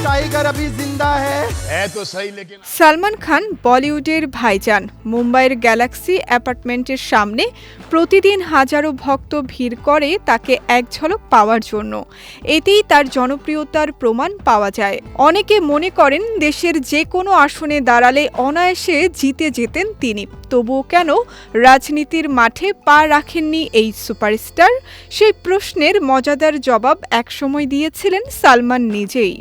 Tiger अभी जिंदा है तो सही लेकिन সালমান খান বলিউডের ভাইজান। মুম্বাইয়ের গ্যালাক্সি অ্যাপার্টমেন্টের সামনে প্রতিদিন হাজারো ভক্ত ভিড় করে তাকে এক ঝলক পাওয়ার জন্য। এতেই তার জনপ্রিয়তার প্রমাণ পাওয়া যায়। অনেকে মনে করেন দেশের যে কোনো আসনে দাঁড়ালে অনায়াসে জিতে যেতেন তিনি। তবুও কেন রাজনীতির মাঠে পা রাখেননি এই সুপারস্টার? সেই প্রশ্নের মজাদার জবাব একসময় দিয়েছিলেন সালমান নিজেই।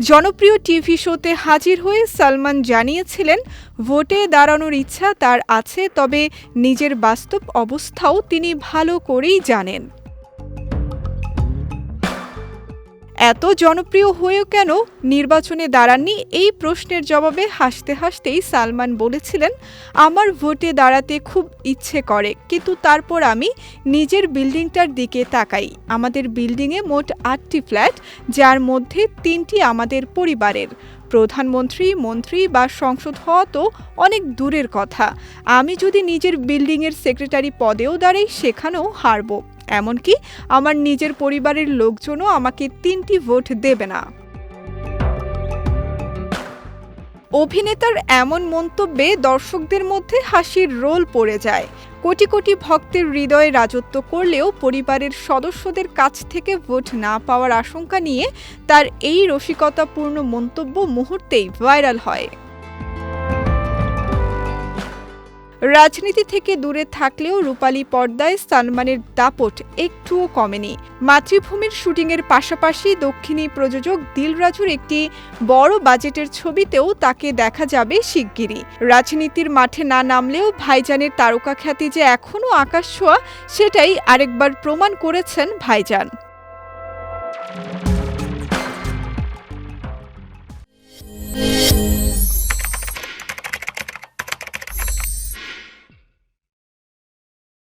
জনপ্রিয় টিভি শোতে হাজির হয়ে সালমান জানিয়েছিলেন ভোটে দাঁড়ানোর ইচ্ছা তার আছে, তবে নিজের বাস্তব অবস্থাও তিনি ভালো করেই জানেন। এত জনপ্রিয় হয়েও কেন নির্বাচনে দাঁড়াননি এই প্রশ্নের জবাবে হাসতে হাসতেই সালমান বলেছিলেন, আমার ভোটে দাঁড়াতে খুব ইচ্ছে করে, কিন্তু তারপর আমি নিজের বিল্ডিংটার দিকে তাকাই। আমাদের বিল্ডিংয়ে মোট ৮টি ফ্ল্যাট, যার মধ্যে ৩টি আমাদের পরিবারের। প্রধানমন্ত্রী, মন্ত্রী বা সংসদ হওয়া তো অনেক দূরের কথা। আমি যদি নিজের বিল্ডিংয়ের সেক্রেটারি পদেও দাঁড়াই, সেখানেও হারব। এমনকি আমার নিজের পরিবারের লোকজনও আমাকে ৩টি ভোট দেবে না। অভিনেতার এমন মন্তব্যে দর্শকদের মধ্যে হাসির রোল পড়ে যায়। কোটি কোটি ভক্তের হৃদয়ে রাজত্ব করলেও পরিবারের সদস্যদের কাছ থেকে ভোট না পাওয়ার আশঙ্কা নিয়ে তার এই রসিকতাপূর্ণ মন্তব্য মুহূর্তেই ভাইরাল হয়। রাজনীতি থেকে দূরে থাকলেও রূপালী পর্দায় সালমানের দাপট একটুও কমেনি। মাতৃভূমির শুটিংয়ের পাশাপাশি দক্ষিণী প্রযোজক দিল রাজুর একটি বড় বাজেটের ছবিতেও তাকে দেখা যাবে শিগগিরই। রাজনীতির মাঠে না নামলেও ভাইজানের তারকা খ্যাতি যে এখনও আকাশ ছোঁয়া, সেটাই আরেকবার প্রমাণ করেছেন ভাইজান।